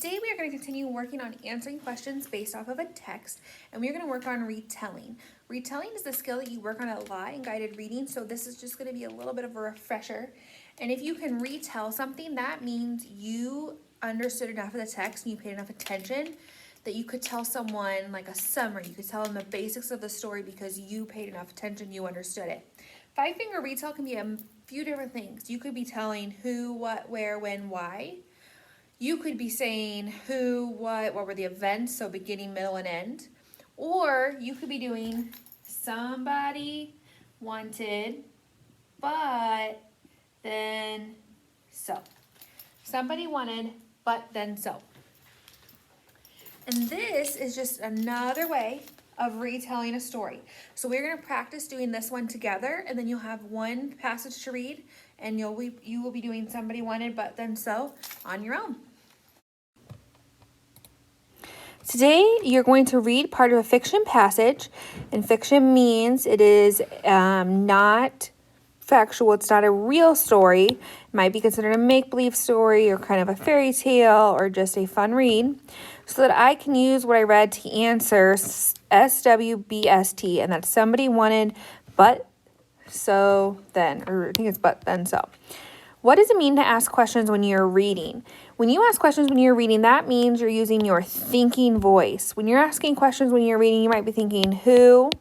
Today we are going to continue working on answering questions based off of a text, and we're going to work on retelling. Retelling is the skill that you work on a lot in guided reading, so this is just going to be a little bit of a refresher. And if you can retell something, that means you understood enough of the text and you paid enough attention that you could tell someone like a summary. You could tell them the basics of the story because you paid enough attention, you understood it. Five-finger retell can be a few different things. You could be telling who, what, where, when, why. You could be saying who, what were the events, so beginning, middle, and end. Or you could be doing somebody wanted, but then so. Somebody wanted, but then so. And this is just another way of retelling a story. So we're going to practice doing this one together, and then you'll have one passage to read, and you will be doing somebody wanted, but then so on your own. Today, you're going to read part of a fiction passage, and fiction means it is not factual. It's not a real story. It might be considered a make-believe story or kind of a fairy tale or just a fun read, so that I can use what I read to answer SWBTS, and that's somebody wanted, but so then, or I think it's but then so. What does it mean to ask questions when you're reading? When you ask questions when you're reading, that means you're using your thinking voice. When you're asking questions when you're reading, you might be thinking who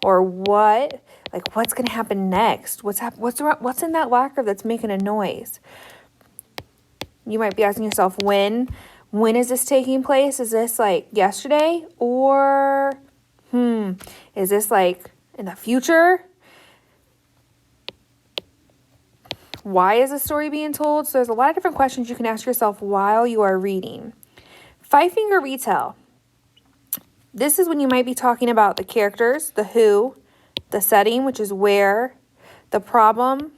or what, like what's going to happen next? What's in that locker that's making a noise? You might be asking yourself when is this taking place? Is this like yesterday or is this like in the future? Why is the story being told? So there's a lot of different questions you can ask yourself while you are reading. Five-finger retell. This is when you might be talking about the characters, the who, the setting, which is where, the problem,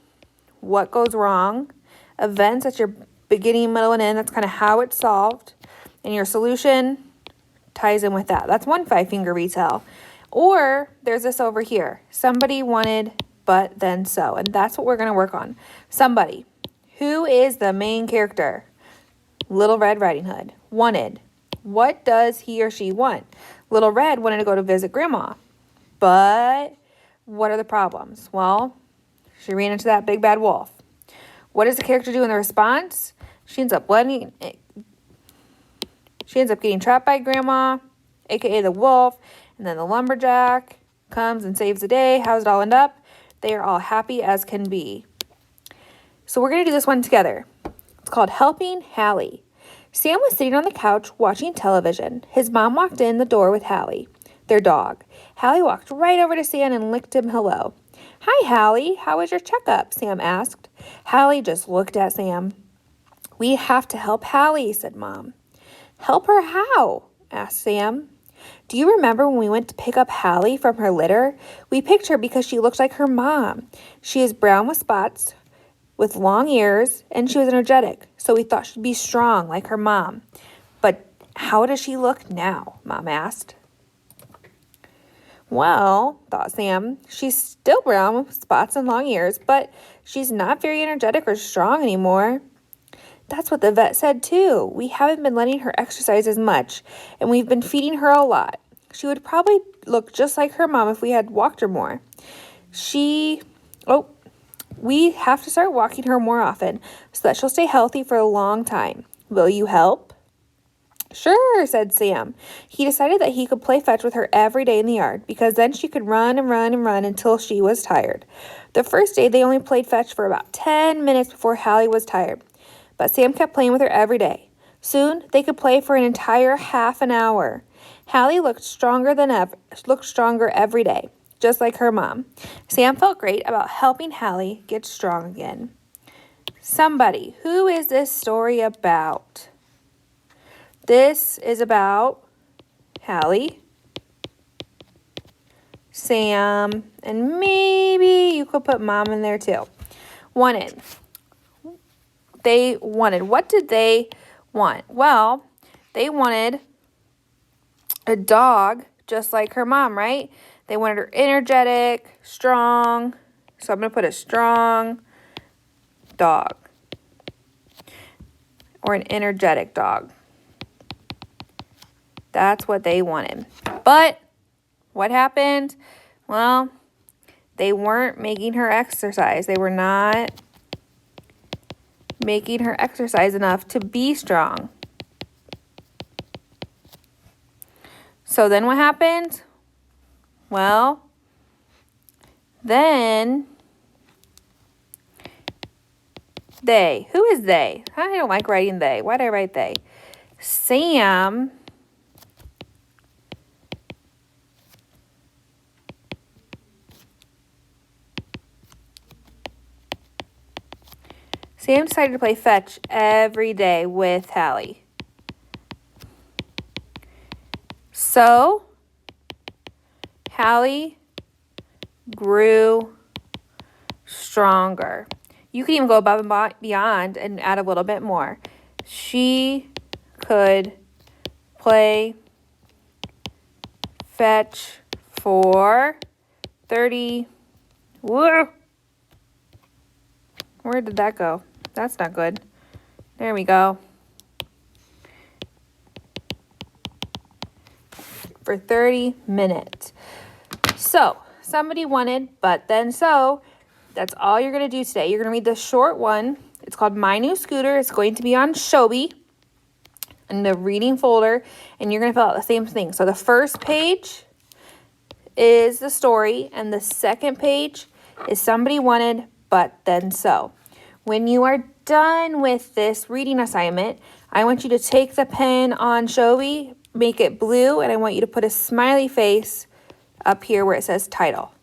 what goes wrong, events, that's your beginning, middle, and end, that's kind of how it's solved, and your solution ties in with that. That's one five-finger retell. Or there's this over here. Somebody wanted, but then so. And that's what we're going to work on. Somebody. Who is the main character? Little Red Riding Hood. Wanted. What does he or she want? Little Red wanted to go to visit Grandma. But what are the problems? Well, she ran into that big bad wolf. What does the character do in the response? She ends up getting trapped by Grandma, aka the wolf, and then the lumberjack comes and saves the day. How does it all end up? They are all happy as can be. So we're going to do this one together. It's called Helping Hallie. Sam was sitting on the couch watching television. His mom walked in the door with Hallie, their dog. Hallie walked right over to Sam and licked him hello. "Hi, Hallie. How was your checkup?" Sam asked. Hallie just looked at Sam. "We have to help Hallie," said Mom. "Help her how?" asked Sam. "Do you remember when we went to pick up Hallie from her litter? We picked her because she looked like her mom. She is brown with spots, with long ears, and she was energetic, so we thought she'd be strong like her mom. But how does she look now?" Mom asked. "Well," thought Sam, "she's still brown with spots and long ears, but she's not very energetic or strong anymore." "That's what the vet said too. We haven't been letting her exercise as much, and we've been feeding her a lot. She would probably look just like her mom if we had walked her more. We have to start walking her more often so that she'll stay healthy for a long time. Will you help?" "Sure," said Sam. He decided that he could play fetch with her every day in the yard because then she could run and run and run until she was tired. The first day, they only played fetch for about 10 minutes before Hallie was tired. But Sam kept playing with her every day. Soon, they could play for an entire half an hour. Hallie looked stronger every day, just like her mom. Sam felt great about helping Hallie get strong again. Somebody. Who is this story about? This is about Hallie, Sam, and maybe you could put Mom in there too. Wanted. They wanted. What did they want? Well, they wanted a dog just like her mom, right? They wanted her energetic, strong. So I'm going to put a strong dog or an energetic dog. That's what they wanted. But what happened? Well, they weren't making her exercise. They were not making her exercise enough to be strong. So then what happened? Well, then they. Who is they? I don't like writing they. Why did I write they? Sam decided to play fetch every day with Hallie. So, Hallie grew stronger. You can even go above and beyond and add a little bit more. She could play fetch for 30. Whoa. Where did that go? That's not good. There we go. For 30 minutes. So, somebody wanted, but then so. That's all you're going to do today. You're going to read the short one. It's called My New Scooter. It's going to be on SHWBTS in the reading folder, and you're going to fill out the same thing. So the first page is the story, and the second page is somebody wanted, but then so. When you are done with this reading assignment, I want you to take the pen on SHWBTS, make it blue, and I want you to put a smiley face up here where it says title.